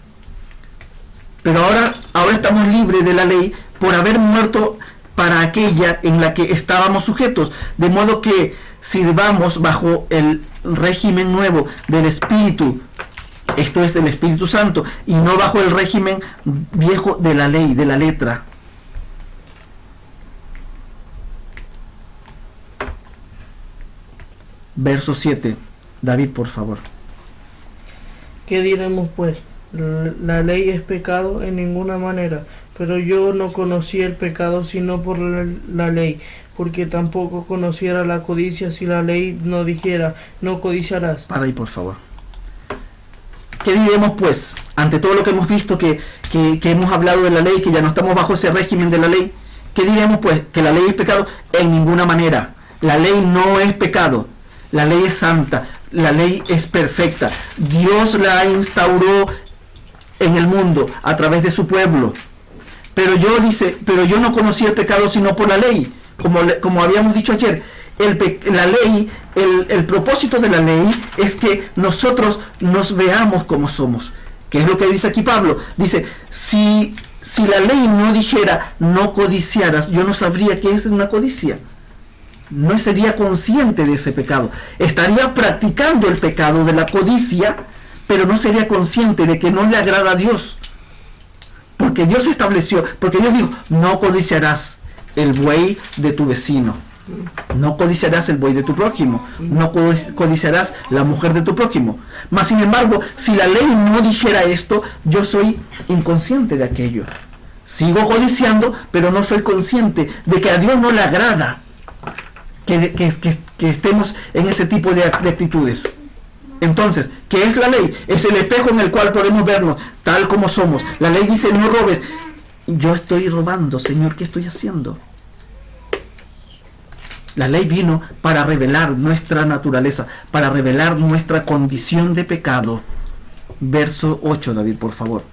Pero ahora estamos libres de la ley por haber muerto para aquella en la que estábamos sujetos, de modo que sirvamos bajo el régimen nuevo del Espíritu, esto es del Espíritu Santo, y no bajo el régimen viejo de la ley, de la letra. Verso 7. David, por favor. ¿Qué diremos pues? La ley es pecado en ninguna manera, pero yo no conocí el pecado sino por la ley, porque tampoco conociera la codicia si la ley no dijera, no codiciarás. Para ahí, por favor. ¿Qué diremos pues? Ante todo lo que hemos visto, que hemos hablado de la ley, que ya no estamos bajo ese régimen de la ley, ¿qué diremos pues? Que la ley es pecado en ninguna manera. La ley no es pecado. La ley es santa, la ley es perfecta. Dios la instauró en el mundo a través de su pueblo. Pero yo no conocí el pecado sino por la ley. Como habíamos dicho ayer, el propósito de la ley es que nosotros nos veamos como somos. ¿Qué es lo que dice aquí Pablo? Dice, si la ley no dijera no codiciaras, yo no sabría qué es una codicia. No sería consciente de ese pecado. Estaría practicando el pecado de la codicia, pero no sería consciente de que no le agrada a Dios. Porque Dios estableció, porque Dios dijo, no codiciarás el buey de tu vecino, no codiciarás el buey de tu prójimo, no codiciarás la mujer de tu prójimo. Mas sin embargo, si la ley no dijera esto, yo soy inconsciente de aquello. Sigo codiciando, pero no soy consciente de que a Dios no le agrada que estemos en ese tipo de actitudes. Entonces, ¿qué es la ley? Es el espejo en el cual podemos vernos tal como somos. La ley dice no robes. Yo estoy robando, Señor, ¿qué estoy haciendo? La ley vino para revelar nuestra naturaleza, para revelar nuestra condición de pecado. Verso 8, David, por favor.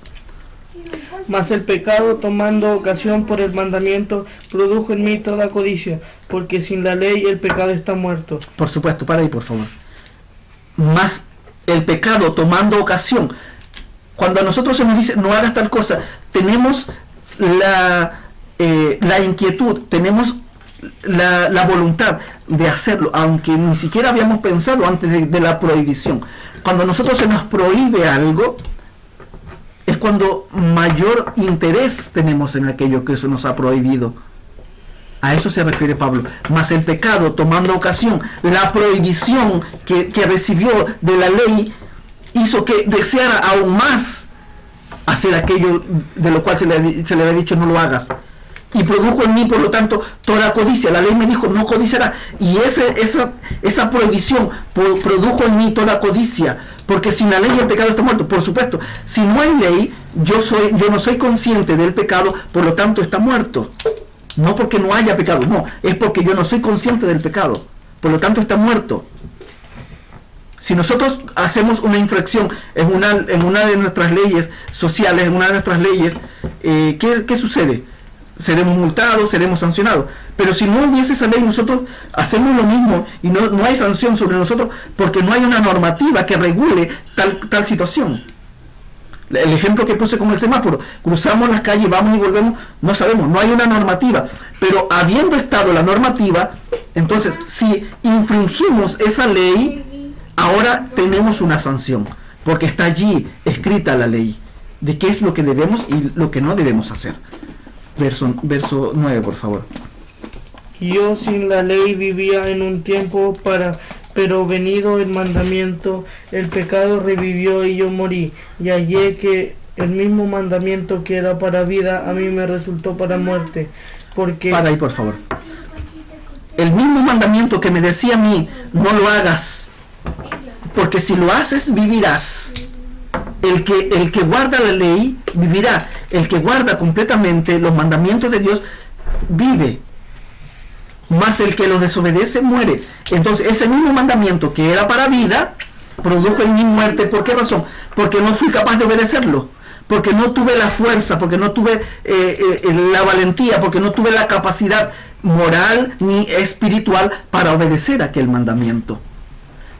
Mas el pecado, tomando ocasión por el mandamiento, produjo en mí toda codicia, porque sin la ley el pecado está muerto. Por supuesto, para ahí, por favor. Mas el pecado, tomando ocasión, cuando a nosotros se nos dice no hagas tal cosa, tenemos la inquietud, tenemos la voluntad de hacerlo, aunque ni siquiera habíamos pensado antes de la prohibición. Cuando a nosotros se nos prohíbe algo, es cuando mayor interés tenemos en aquello que se nos ha prohibido. A eso se refiere Pablo. Mas el pecado, tomando ocasión, la prohibición que recibió de la ley, hizo que deseara aún más hacer aquello de lo cual se le había dicho no lo hagas. Y produjo en mí, por lo tanto, toda codicia. La ley me dijo, no codiciarás. Y esa prohibición produjo en mí toda codicia. Porque sin la ley el pecado está muerto. Por supuesto, si no hay ley, yo no soy consciente del pecado, por lo tanto está muerto. No porque no haya pecado, no, es porque yo no soy consciente del pecado, por lo tanto está muerto. Si nosotros hacemos una infracción en una de nuestras leyes sociales, en una de nuestras leyes, ¿qué sucede? Seremos multados, seremos sancionados. Pero si no hubiese esa ley, nosotros hacemos lo mismo y no hay sanción sobre nosotros porque no hay una normativa que regule tal situación. El ejemplo que puse con el semáforo, cruzamos las calles, vamos y volvemos, no sabemos, no hay una normativa, pero habiendo estado la normativa, entonces si infringimos esa ley, ahora tenemos una sanción, porque está allí escrita la ley, de qué es lo que debemos y lo que no debemos hacer. Verso 9, por favor. Yo sin la ley vivía en un tiempo pero venido el mandamiento, el pecado revivió y yo morí, y hallé que el mismo mandamiento que era para vida, a mí me resultó para muerte, porque... Para ahí, por favor. El mismo mandamiento que me decía a mí, no lo hagas, porque si lo haces, vivirás. El que guarda la ley, vivirá. El que guarda completamente los mandamientos de Dios, vive. Más el que los desobedece muere. Entonces ese mismo mandamiento que era para vida produjo en mí muerte. ¿Por qué razón? Porque no fui capaz de obedecerlo, porque no tuve la fuerza, porque no tuve la valentía, porque no tuve la capacidad moral ni espiritual para obedecer aquel mandamiento,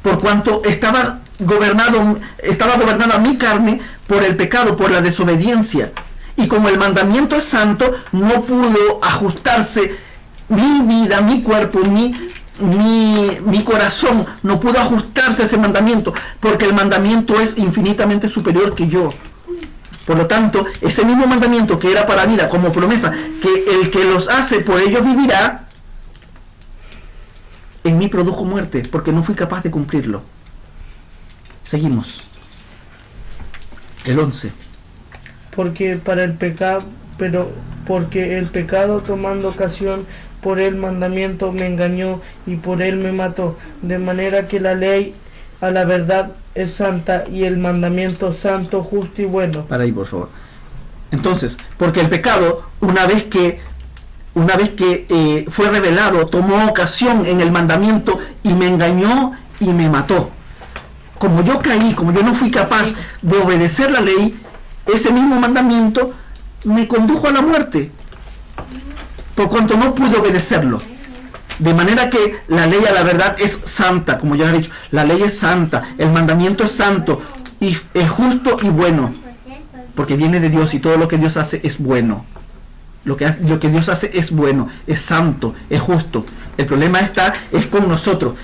por cuanto estaba gobernada mi carne por el pecado, por la desobediencia, y como el mandamiento es santo, no pudo ajustarse mi vida, mi cuerpo, mi corazón no pudo ajustarse a ese mandamiento, porque el mandamiento es infinitamente superior que yo. Por lo tanto, ese mismo mandamiento que era para vida, como promesa, que el que los hace por ellos vivirá, en mí produjo muerte, porque no fui capaz de cumplirlo. Seguimos. El 11. Porque el pecado tomando ocasión por el mandamiento me engañó y por él me mató, de manera que la ley a la verdad es santa y el mandamiento santo, justo y bueno. Para ahí, por favor. Entonces, porque el pecado, una vez que fue revelado, tomó ocasión en el mandamiento y me engañó y me mató. Como yo caí, como yo no fui capaz de obedecer la ley, ese mismo mandamiento me condujo a la muerte, por cuanto no pude obedecerlo. De manera que la ley a la verdad es santa, como ya he dicho, la ley es santa, el mandamiento es santo, y es justo y bueno, porque viene de Dios y todo lo que Dios hace es bueno. Lo que Dios hace es bueno, es santo, es justo. El problema es con nosotros.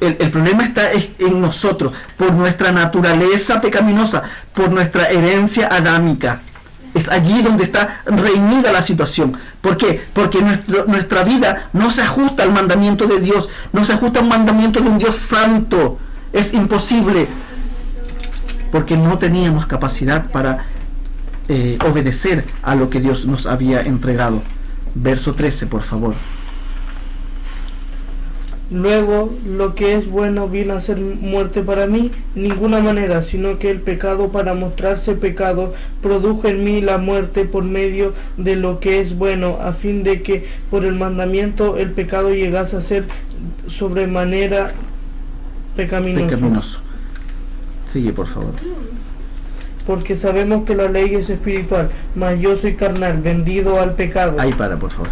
El problema está en nosotros, por nuestra naturaleza pecaminosa, por nuestra herencia adámica. Es allí donde está reñida la situación. ¿Por qué? Porque nuestra vida no se ajusta al mandamiento de Dios, no se ajusta al mandamiento de un Dios santo. Es imposible, porque no teníamos capacidad para obedecer a lo que Dios nos había entregado. Verso 13, por favor. Luego, lo que es bueno vino a ser muerte para mí, ninguna manera, sino que el pecado, para mostrarse pecado, produjo en mí la muerte por medio de lo que es bueno, a fin de que por el mandamiento el pecado llegase a ser sobremanera pecaminoso. Sigue, por favor. Porque sabemos que la ley es espiritual, mas yo soy carnal, vendido al pecado. Ahí por favor.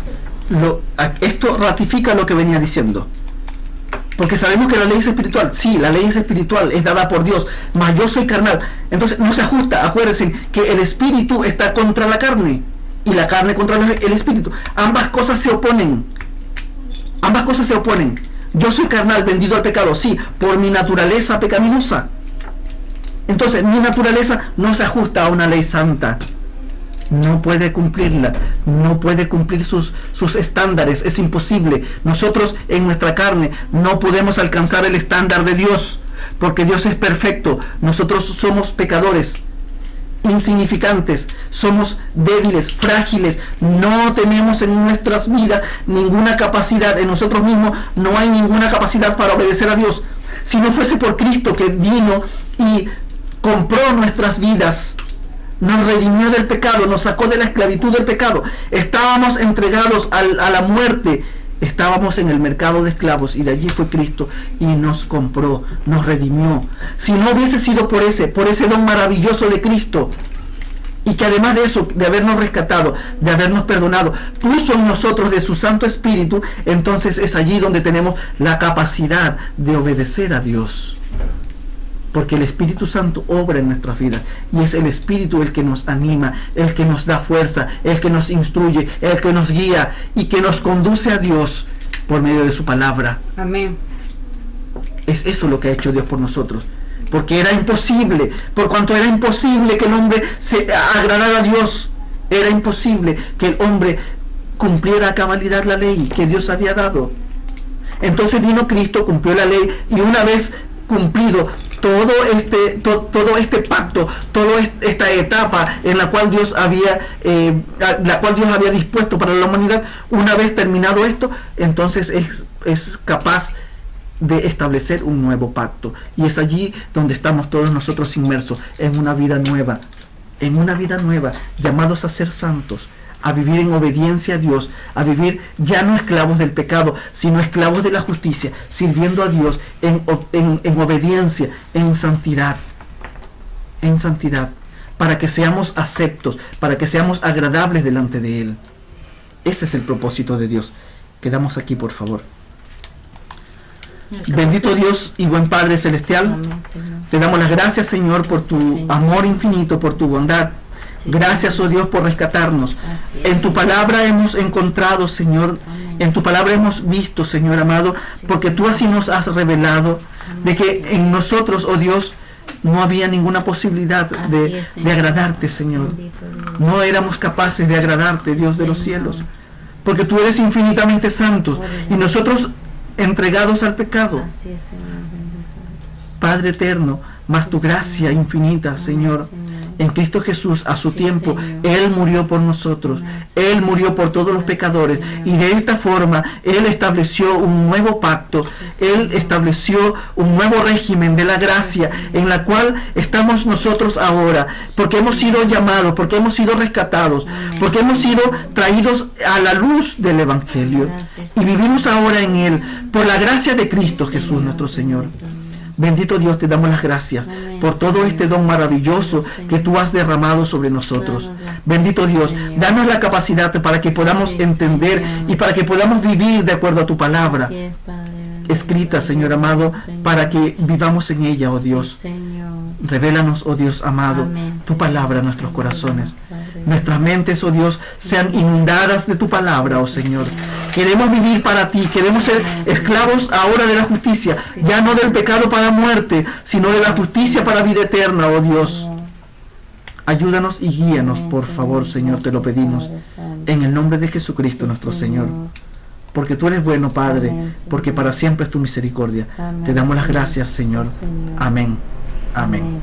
Esto ratifica lo que venía diciendo. Porque sabemos que la ley es espiritual. Sí, la ley es espiritual, es dada por Dios, mas yo soy carnal. Entonces no se ajusta. Acuérdense que el espíritu está contra la carne y la carne contra el espíritu. Ambas cosas se oponen. Yo soy carnal, vendido al pecado, sí, por mi naturaleza pecaminosa. Entonces mi naturaleza no se ajusta a una ley santa. no puede cumplirla, no puede cumplir sus estándares, es imposible. Nosotros en nuestra carne no podemos alcanzar el estándar de Dios, porque Dios es perfecto, nosotros somos pecadores, insignificantes, somos débiles, frágiles, no tenemos en nuestras vidas ninguna capacidad, en nosotros mismos no hay ninguna capacidad para obedecer a Dios. Si no fuese por Cristo que vino y compró nuestras vidas, nos redimió del pecado, nos sacó de la esclavitud del pecado, estábamos entregados a la muerte, estábamos en el mercado de esclavos, y de allí fue Cristo y nos compró, nos redimió. Si no hubiese sido por ese don maravilloso de Cristo, y que además de eso, de habernos rescatado, de habernos perdonado, puso en nosotros de su Santo Espíritu, entonces es allí donde tenemos la capacidad de obedecer a Dios. Porque el Espíritu Santo obra en nuestras vidas, y es el Espíritu el que nos anima, el que nos da fuerza, el que nos instruye, el que nos guía y que nos conduce a Dios por medio de su palabra. Amén. Es eso lo que ha hecho Dios por nosotros, porque era imposible, por cuanto era imposible que el hombre se agradara a Dios, era imposible que el hombre cumpliera a cabalidad la ley que Dios había dado. Entonces vino Cristo, cumplió la ley, y una vez cumplido todo este pacto, toda esta etapa en la cual Dios había dispuesto para la humanidad, una vez terminado esto, entonces es capaz de establecer un nuevo pacto, y es allí donde estamos todos nosotros inmersos en una vida nueva, llamados a ser santos, a vivir en obediencia a Dios, a vivir ya no esclavos del pecado, sino esclavos de la justicia, sirviendo a Dios en obediencia, en santidad, para que seamos aceptos, para que seamos agradables delante de Él. Ese es el propósito de Dios. Quedamos aquí, por favor. Bendito Dios y buen Padre Celestial, te damos las gracias, Señor, por tu amor infinito, por tu bondad. Gracias, oh Dios, por rescatarnos. En tu palabra hemos encontrado, Señor, en tu palabra hemos visto, Señor amado, porque tú así nos has revelado de que en nosotros, oh Dios, no había ninguna posibilidad de agradarte, Señor. No éramos capaces de agradarte, Dios de los cielos, porque tú eres infinitamente santo y nosotros entregados al pecado. Padre eterno, mas tu gracia infinita, Señor, en Cristo Jesús, a su tiempo, Él murió por nosotros, Él murió por todos los pecadores, y de esta forma Él estableció un nuevo pacto, Él estableció un nuevo régimen de la gracia, en la cual estamos nosotros ahora, porque hemos sido llamados, porque hemos sido rescatados, porque hemos sido traídos a la luz del Evangelio, y vivimos ahora en Él, por la gracia de Cristo Jesús nuestro Señor. Bendito Dios, te damos las gracias por todo este don maravilloso que tú has derramado sobre nosotros. Bendito Dios, danos la capacidad para que podamos entender y para que podamos vivir de acuerdo a tu palabra escrita, Señor amado, para que vivamos en ella, oh Dios. Revélanos, oh Dios amado, tu palabra a nuestros corazones. Nuestras mentes, oh Dios, sean inundadas de tu palabra, oh Señor. Queremos vivir para ti, queremos ser esclavos ahora de la justicia, ya no del pecado para muerte, sino de la justicia para vida eterna, oh Dios. Ayúdanos y guíanos, por favor, Señor, te lo pedimos, en el nombre de Jesucristo nuestro Señor. Porque tú eres bueno, Padre, porque para siempre es tu misericordia. Te damos las gracias, Señor. Amén. Amén.